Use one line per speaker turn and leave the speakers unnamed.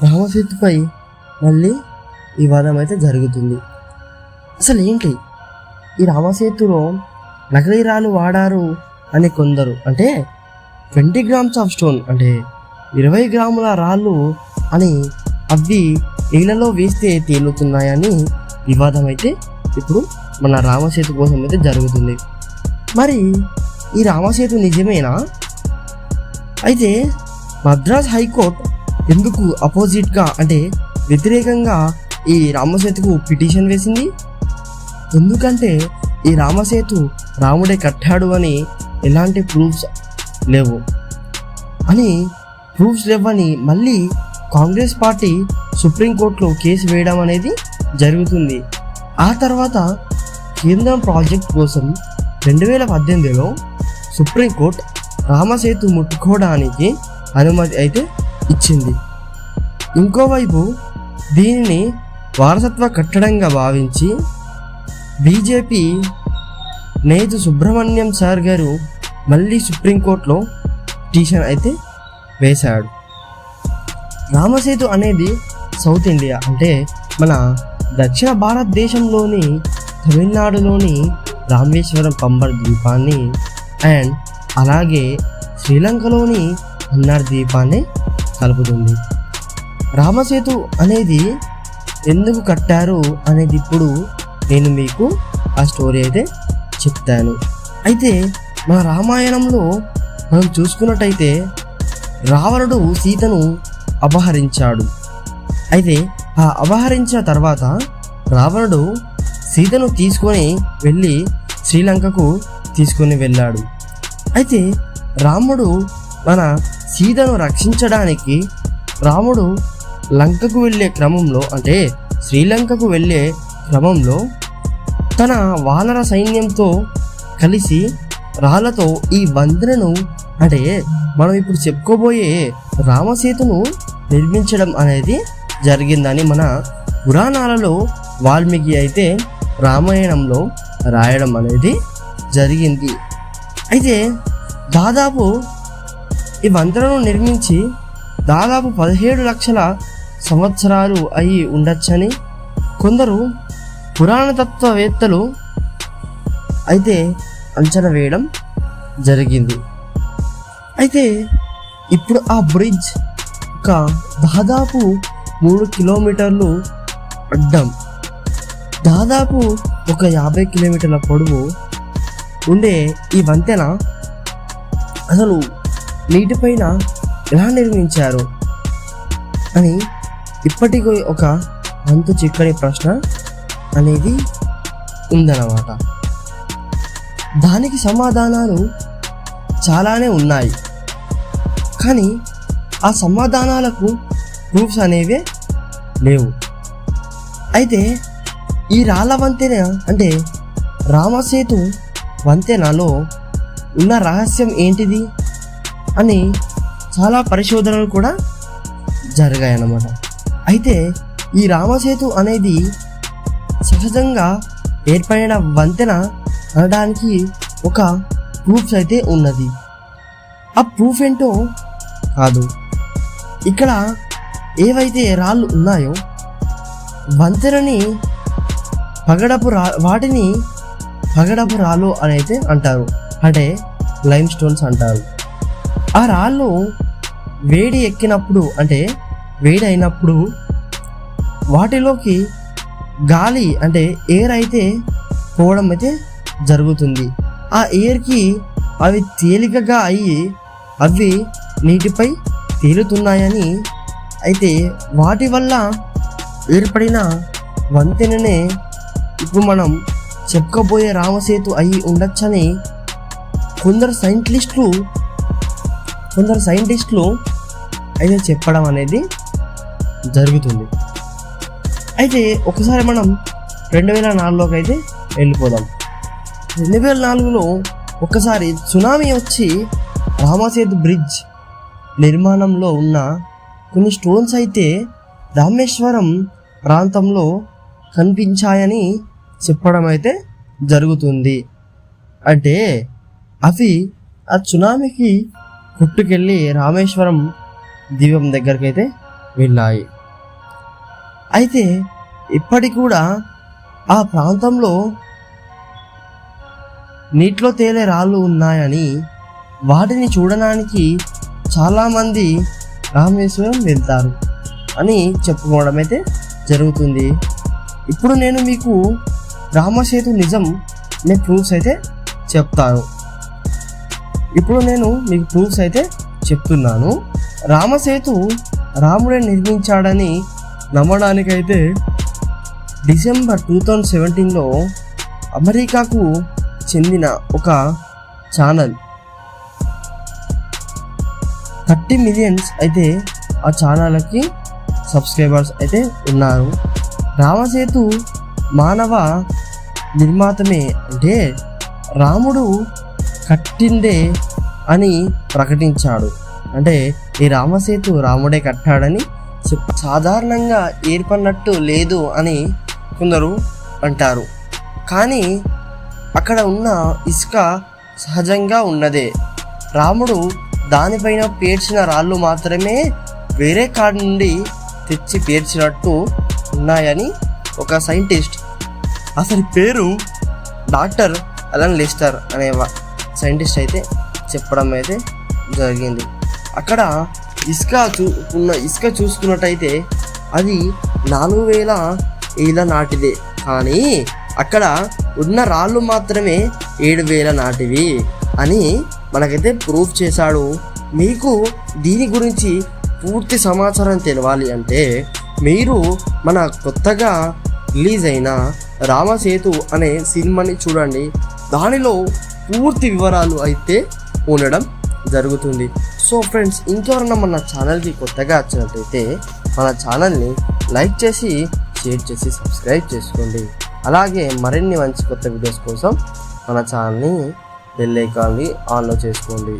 రామసేతుపై మళ్ళీ వివాదం అయితే జరుగుతుంది. అసలు ఏంటి ఈ రామసేతులో నకిలీ రాళ్ళు వాడారు అని కొందరు, అంటే 20 grams ఆఫ్ స్టోన్, అంటే 20 గ్రాముల రాళ్ళు అని అవి నీళ్ళలో వేస్తే తేలుతున్నాయని వివాదం అయితే ఇప్పుడు మన రామసేతు కోసం అయితే జరుగుతుంది. మరి ఈ రామసేతు నిజమేనా? అయితే మద్రాస్ హైకోర్టు ఎందుకు అపోజిట్గా, అంటే వ్యతిరేకంగా ఈ రామసేతుకు పిటిషన్ వేసింది? ఎందుకంటే ఈ రామసేతు రాముడే కట్టాడు అని ఎలాంటి ప్రూఫ్స్ లేవని మళ్ళీ కాంగ్రెస్ పార్టీ సుప్రీంకోర్టులో కేసు వేయడం అనేది జరుగుతుంది. ఆ తర్వాత కేంద్రం ప్రాజెక్ట్ కోసం 2018లో సుప్రీంకోర్టు రామసేతు ముట్టుకోవడానికి అనుమతి అయితే ఇచ్చింది. ఇంకోవైపు దీనిని వారసత్వ కట్టడంగా భావించి బీజేపీ నేత సుబ్రహ్మణ్యం సార్ గారు మళ్ళీ సుప్రీంకోర్టులో పిటిషన్ అయితే వేశాడు. రామసేతు అనేది సౌత్ ఇండియా, అంటే మన దక్షిణ భారతదేశంలోని తమిళనాడులోని రామేశ్వరం పంబర్ ద్వీపాన్ని అండ్ అలాగే శ్రీలంకలోని మన్నార్ ద్వీపాన్ని కలుపుతుంది. రామసేతు అనేది ఎందుకు కట్టారు అనేది ఇప్పుడు నేను మీకు ఆ స్టోరీ అయితే చెప్తాను. అయితే మన రామాయణంలో మనం చూసుకున్నట్టయితే రావణుడు సీతను అపహరించాడు. అయితే ఆ అపహరించిన తర్వాత రావణుడు సీతను తీసుకొని వెళ్ళి శ్రీలంకకు తీసుకొని వెళ్ళాడు. అయితే రాముడు మన సీతను రక్షించడానికి రాముడు లంకకు వెళ్ళే క్రమంలో, అంటే శ్రీలంకకు వెళ్ళే క్రమంలో తన వానర సైన్యంతో కలిసి రాళ్లతో ఈ వంతెనను, అంటే మనం ఇప్పుడు చెప్పుకోబోయే రామసేతును నిర్మించడం అనేది జరిగిందని మన పురాణాలలో వాల్మీకి అయితే రామాయణంలో రాయడం అనేది జరిగింది. అయితే దాదాపు ఈ వంతెనను నిర్మించి దాదాపు 17 లక్షల సంవత్సరాలు అయి ఉండొచ్చని కొందరు పురాణతత్వవేత్తలు అయితే అంచనా వేయడం జరిగింది. అయితే ఇప్పుడు ఆ బ్రిడ్జ్ ఒక దాదాపు 3 కిలోమీటర్లు అడ్డం, దాదాపు ఒక 50 కిలోమీటర్ల పొడవు ఉండే ఈ వంతెన అసలు నీటిపైన ఎలా నిర్మించారు అని ఇప్పటికీ ఒక అంతు చిక్కని ప్రశ్న అనేది ఉందన్నమాట. దానికి సమాధానాలు చాలానే ఉన్నాయి, కానీ ఆ సమాధానాలకు ప్రూఫ్స్ అనేవి లేవు. అయితే ఈ రాళ్ళ వంతెన, అంటే రామసేతు వంతెనలో ఉన్న రహస్యం ఏంటిది అని చాలా పరిశోధనలు కూడా జరిగాయన్నమాట. అయితే ఈ రామసేతు అనేది సహజంగా ఏర్పడిన వంతెన అనడానికి ఒక ప్రూఫ్స్ అయితే ఉన్నది. ఆ ప్రూఫ్ ఏంటో కాదు, ఇక్కడ ఏవైతే రాళ్ళు ఉన్నాయో వంతెనని వాటిని పగడపు రాళ్ళు అని అయితే అంటారు, అంటే లైమ్ స్టోన్స్ అంటారు. ఆ రాళ్ళు వేడి ఎక్కినప్పుడు, అంటే వేడి అయినప్పుడు వాటిలోకి గాలి, అంటే ఎయిర్ అయితే పోవడం అయితే జరుగుతుంది. ఆ ఎయిర్కి అవి తేలికగా అయ్యి అవి నీటిపై తేలుతున్నాయని, అయితే వాటి వల్ల ఏర్పడిన వంతెననే ఇప్పుడు మనం చెప్పుకోబోయే రామసేతు అయి ఉండొచ్చని కొందరు సైంటిస్టులు అయితే చెప్పడం అనేది జరుగుతుంది. అయితే ఒకసారి మనం 2004లోకి అయితే వెళ్ళిపోదాం. 2004లో ఒకసారి సునామీ వచ్చి రామసేతు బ్రిడ్జ్ నిర్మాణంలో ఉన్న కొన్ని స్టోన్స్ అయితే రామేశ్వరం ప్రాంతంలో కనిపించాయని చెప్పడం అయితే జరుగుతుంది. అంటే అవి ఆ సునామీకి కొట్టుకెళ్ళి రామేశ్వరం ద్వీపం దగ్గరికి అయితే వెళ్ళాయి. అయితే ఇప్పటికి కూడా ఆ ప్రాంతంలో నీటిలో తేలే రాళ్ళు ఉన్నాయని, వాటిని చూడడానికి చాలామంది రామేశ్వరం వెళ్తారు అని చెప్పుకోవడం అయితే జరుగుతుంది. ఇప్పుడు నేను మీకు రామసేతు నిజం నేను ప్రూఫ్స్ అయితే చెప్తాను. ఇప్పుడు నేను మీకు ప్రూఫ్స్ అయితే చెప్తున్నాను. రామసేతు రాముడే నిర్మించాడని నమ్మడానికైతే డిసెంబర్ 2017లో అమెరికాకు చెందిన ఒక ఛానల్ 30 మిలియన్స్ అయితే ఆ ఛానల్కి సబ్స్క్రైబర్స్ అయితే ఉన్నారు. రామసేతు మానవ నిర్మాతమే, అంటే రాముడు కట్టిందే అని ప్రకటించాడు. అంటే ఈ రామసేతు రాముడే కట్టాడని సాధారణంగా ఏర్పడినట్టు లేదు అని కొందరు అంటారు. కానీ అక్కడ ఉన్న ఇసుక సహజంగా ఉన్నదే. రాముడు దానిపైన పేర్చిన రాళ్ళు మాత్రమే వేరే కాడ నుండి తెచ్చి పేర్చినట్టు ఉన్నాయని ఒక సైంటిస్ట్, అసలు పేరు డాక్టర్ అలన్ లెస్టర్ అనే సైంటిస్ట్ అయితే చెప్పడం అయితే జరిగింది. అక్కడ ఇసుక చూసుకున్నట్టయితే అది 4000 ఏళ్ళ నాటిదే, కానీ అక్కడ ఉన్న రాళ్ళు మాత్రమే 7000 నాటివి అని మనకైతే ప్రూఫ్ చేశాడు. మీకు దీని గురించి పూర్తి సమాచారం తెలవాలి అంటే మీరు మన కొత్తగా రిలీజ్ అయిన రామసేతు అనే సినిమాని చూడండి. దానిలో పూర్తి వివరాలు అయితే ఉండడం జరుగుతుంది. సో ఫ్రెండ్స్, ఇంకెవరన్నా మన ఛానల్కి కొత్తగా వచ్చినట్టయితే మన ఛానల్ని లైక్ చేసి, షేర్ చేసి, సబ్స్క్రైబ్ చేసుకోండి. అలాగే మరిన్ని మంచి కొత్త వీడియోస్ కోసం మన ఛానల్ని బెల్ ఐకాన్ని ఆన్లో చేసుకోండి.